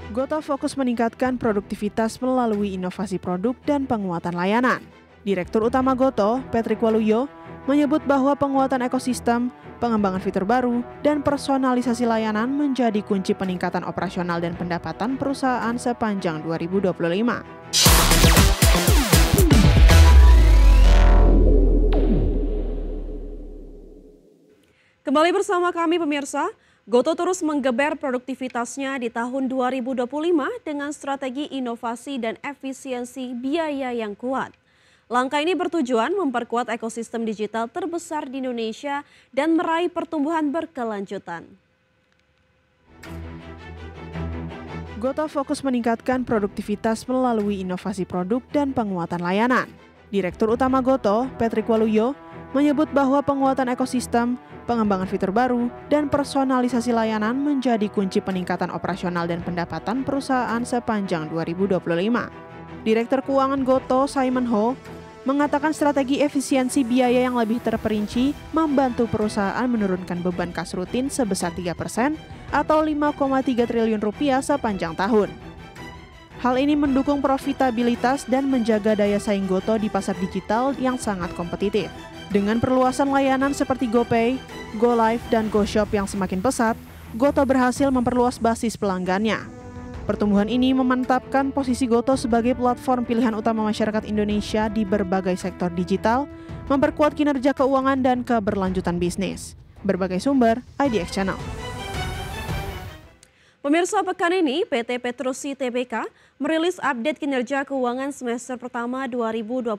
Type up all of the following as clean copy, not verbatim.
Gotoh fokus meningkatkan produktivitas melalui inovasi produk dan penguatan layanan. Direktur Utama Gotoh, Patrick Waluyo, menyebut bahwa penguatan ekosistem, pengembangan fitur baru, dan personalisasi layanan menjadi kunci peningkatan operasional dan pendapatan perusahaan sepanjang 2025. Kembali bersama kami pemirsa, Gotoh terus menggeber produktivitasnya di tahun 2025 dengan strategi inovasi dan efisiensi biaya yang kuat. Langkah ini bertujuan memperkuat ekosistem digital terbesar di Indonesia dan meraih pertumbuhan berkelanjutan. Gotoh fokus meningkatkan produktivitas melalui inovasi produk dan penguatan layanan. Direktur Utama Gotoh, Patrick Waluyo, menyebut bahwa penguatan ekosistem, pengembangan fitur baru, dan personalisasi layanan menjadi kunci peningkatan operasional dan pendapatan perusahaan sepanjang 2025. Direktur Keuangan Gotoh, Simon Ho, mengatakan strategi efisiensi biaya yang lebih terperinci membantu perusahaan menurunkan beban kas rutin sebesar 3% atau 5,3 triliun rupiah sepanjang tahun. Hal ini mendukung profitabilitas dan menjaga daya saing Gotoh di pasar digital yang sangat kompetitif. Dengan perluasan layanan seperti GoPay, GoLive, dan GoShop yang semakin pesat, Gotoh berhasil memperluas basis pelanggannya. Pertumbuhan ini memantapkan posisi Gotoh sebagai platform pilihan utama masyarakat Indonesia di berbagai sektor digital, memperkuat kinerja keuangan dan keberlanjutan bisnis. Berbagai sumber, IDX Channel. Pemirsa, pekan ini PT Petrosi Tbk merilis update kinerja keuangan semester pertama 2025.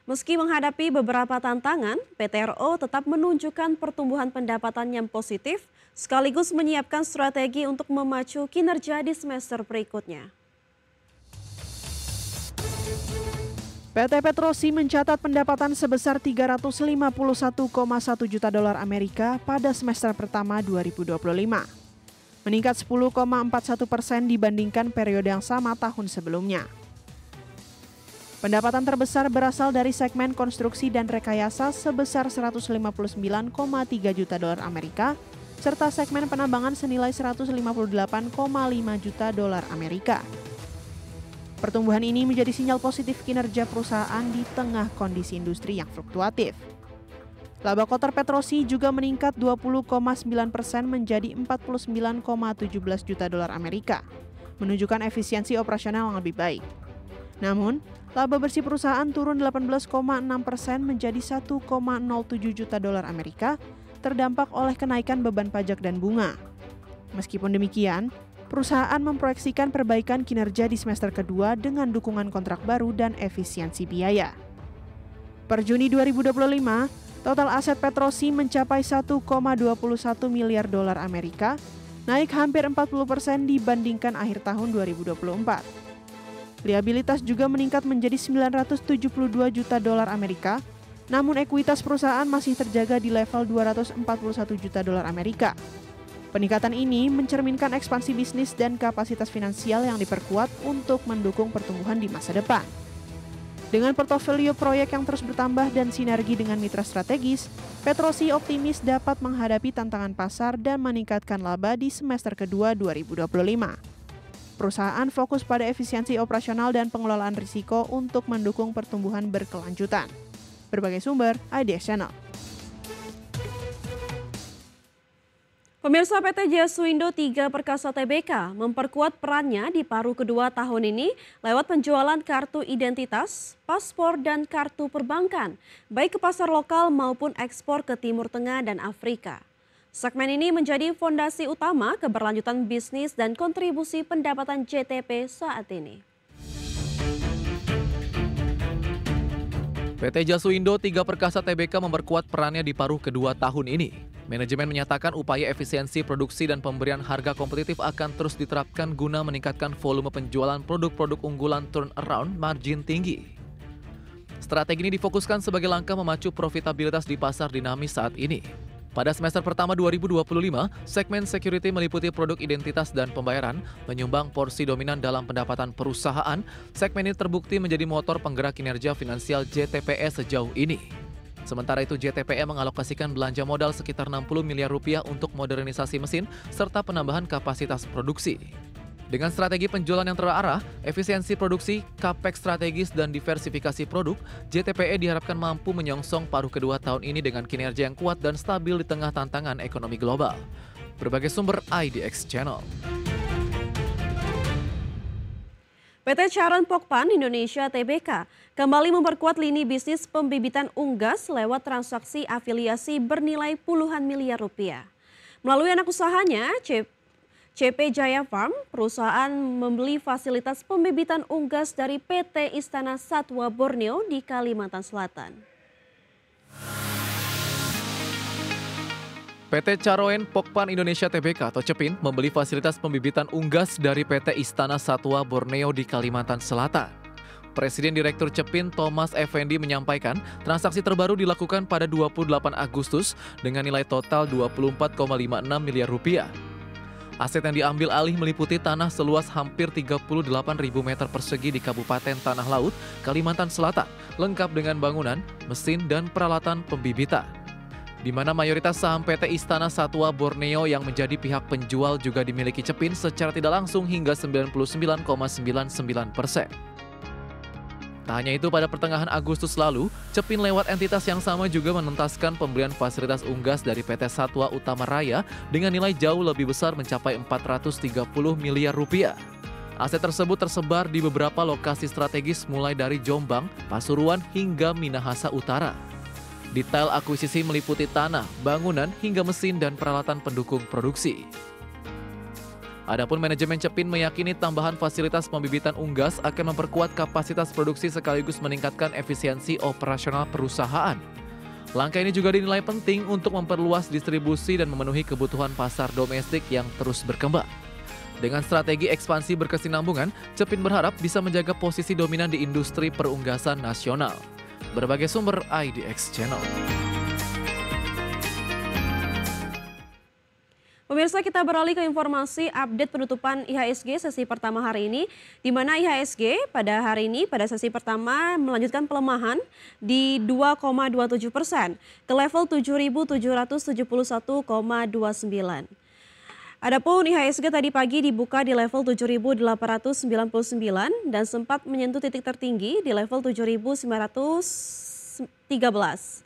Meski menghadapi beberapa tantangan, PTRO tetap menunjukkan pertumbuhan pendapatan yang positif, sekaligus menyiapkan strategi untuk memacu kinerja di semester berikutnya. PT Petrosi mencatat pendapatan sebesar 351,1 juta dolar Amerika pada semester pertama 2025. Meningkat 10,41% dibandingkan periode yang sama tahun sebelumnya. Pendapatan terbesar berasal dari segmen konstruksi dan rekayasa sebesar 159,3 juta dolar Amerika, serta segmen penambangan senilai 158,5 juta dolar Amerika. Pertumbuhan ini menjadi sinyal positif kinerja perusahaan di tengah kondisi industri yang fluktuatif. Laba kotor Petrosi juga meningkat 20,9% menjadi 49,17 juta dolar Amerika, menunjukkan efisiensi operasional yang lebih baik. Namun, laba bersih perusahaan turun 18,6% menjadi 1,07 juta dolar Amerika, terdampak oleh kenaikan beban pajak dan bunga. Meskipun demikian, perusahaan memproyeksikan perbaikan kinerja di semester kedua dengan dukungan kontrak baru dan efisiensi biaya. Per Juni 2025, total aset Petrosi mencapai 1,21 miliar dolar Amerika, naik hampir 40% dibandingkan akhir tahun 2024. Liabilitas juga meningkat menjadi 972 juta dolar Amerika, namun ekuitas perusahaan masih terjaga di level 241 juta dolar Amerika. Peningkatan ini mencerminkan ekspansi bisnis dan kapasitas finansial yang diperkuat untuk mendukung pertumbuhan di masa depan. Dengan portofolio proyek yang terus bertambah dan sinergi dengan mitra strategis, Petrosi optimis dapat menghadapi tantangan pasar dan meningkatkan laba di semester kedua 2025. Perusahaan fokus pada efisiensi operasional dan pengelolaan risiko untuk mendukung pertumbuhan berkelanjutan. Berbagai sumber, IDX Channel. Pemirsa, PT Jasuindo 3 Perkasa Tbk memperkuat perannya di paruh kedua tahun ini lewat penjualan kartu identitas, paspor, dan kartu perbankan, baik ke pasar lokal maupun ekspor ke Timur Tengah dan Afrika. Segmen ini menjadi fondasi utama keberlanjutan bisnis dan kontribusi pendapatan JTP saat ini. PT Jasuindo 3 Perkasa Tbk memperkuat perannya di paruh kedua tahun ini. Manajemen menyatakan upaya efisiensi produksi dan pemberian harga kompetitif akan terus diterapkan guna meningkatkan volume penjualan produk-produk unggulan turnaround margin tinggi. Strategi ini difokuskan sebagai langkah memacu profitabilitas di pasar dinamis saat ini. Pada semester pertama 2025, segmen security meliputi produk identitas dan pembayaran, menyumbang porsi dominan dalam pendapatan perusahaan. Segmen ini terbukti menjadi motor penggerak kinerja finansial JTPE sejauh ini. Sementara itu, JTPE mengalokasikan belanja modal sekitar 60 miliar rupiah untuk modernisasi mesin serta penambahan kapasitas produksi. Dengan strategi penjualan yang terarah, efisiensi produksi, capex strategis, dan diversifikasi produk, JTPE diharapkan mampu menyongsong paruh kedua tahun ini dengan kinerja yang kuat dan stabil di tengah tantangan ekonomi global. Berbagai sumber IDX Channel. PT Charon Pokpan Indonesia Tbk kembali memperkuat lini bisnis pembibitan unggas lewat transaksi afiliasi bernilai puluhan miliar rupiah. Melalui anak usahanya, CP Jaya Farm, perusahaan membeli fasilitas pembibitan unggas dari PT Istana Satwa Borneo di Kalimantan Selatan. PT Charon Pokpan Indonesia Tbk atau CEPIN membeli fasilitas pembibitan unggas dari PT Istana Satwa Borneo di Kalimantan Selatan. Presiden Direktur CEPIN Thomas Effendi menyampaikan transaksi terbaru dilakukan pada 28 Agustus dengan nilai total 24,56 miliar rupiah. Aset yang diambil alih meliputi tanah seluas hampir 38.000 meter persegi di Kabupaten Tanah Laut, Kalimantan Selatan, lengkap dengan bangunan, mesin, dan peralatan pembibitan. Di mana mayoritas saham PT Istana Satwa Borneo yang menjadi pihak penjual juga dimiliki CEPIN secara tidak langsung hingga 99,99%. Tak hanya itu, pada pertengahan Agustus lalu, CEPIN lewat entitas yang sama juga menuntaskan pembelian fasilitas unggas dari PT Satwa Utama Raya dengan nilai jauh lebih besar mencapai 430 miliar rupiah. Aset tersebut tersebar di beberapa lokasi strategis mulai dari Jombang, Pasuruan hingga Minahasa Utara. Detail akuisisi meliputi tanah, bangunan, hingga mesin dan peralatan pendukung produksi. Adapun manajemen CEPIN meyakini tambahan fasilitas pembibitan unggas akan memperkuat kapasitas produksi sekaligus meningkatkan efisiensi operasional perusahaan. Langkah ini juga dinilai penting untuk memperluas distribusi dan memenuhi kebutuhan pasar domestik yang terus berkembang. Dengan strategi ekspansi berkesinambungan, CEPIN berharap bisa menjaga posisi dominan di industri perunggasan nasional. Berbagai sumber IDX Channel. Pemirsa, kita beralih ke informasi update penutupan IHSG sesi pertama hari ini, di mana IHSG pada hari ini pada sesi pertama melanjutkan pelemahan di 2,27% ke level 7.771,29. Adapun IHSG tadi pagi dibuka di level 7.899 dan sempat menyentuh titik tertinggi di level 7.913.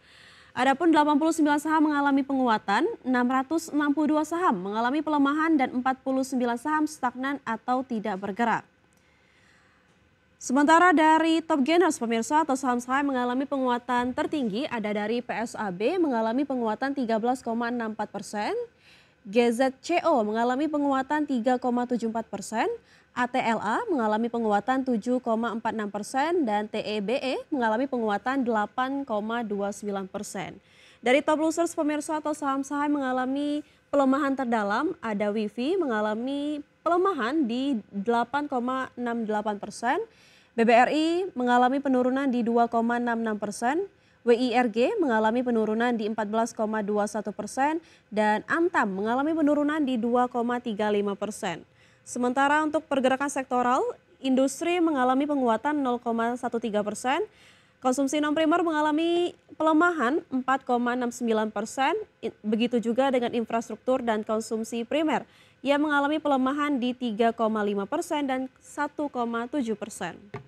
Adapun 89 saham mengalami penguatan, 662 saham mengalami pelemahan dan 49 saham stagnan atau tidak bergerak. Sementara dari top gainers pemirsa atau saham-saham mengalami penguatan tertinggi ada dari PSAB mengalami penguatan 13,64%, GZCO mengalami penguatan 3,74%, ATLA mengalami penguatan 7,46% dan TEBE mengalami penguatan 8,29%. Dari top losers pemirsa atau saham-saham mengalami pelemahan terdalam ada WIFI mengalami pelemahan di 8,68%, BBRI mengalami penurunan di 2,66%, WIRG mengalami penurunan di 14,21% dan Antam mengalami penurunan di 2,35%. Sementara untuk pergerakan sektoral, industri mengalami penguatan 0,13%, konsumsi non-primer mengalami pelemahan 4,69%, begitu juga dengan infrastruktur dan konsumsi primer yang mengalami pelemahan di 3,5% dan 1,7%.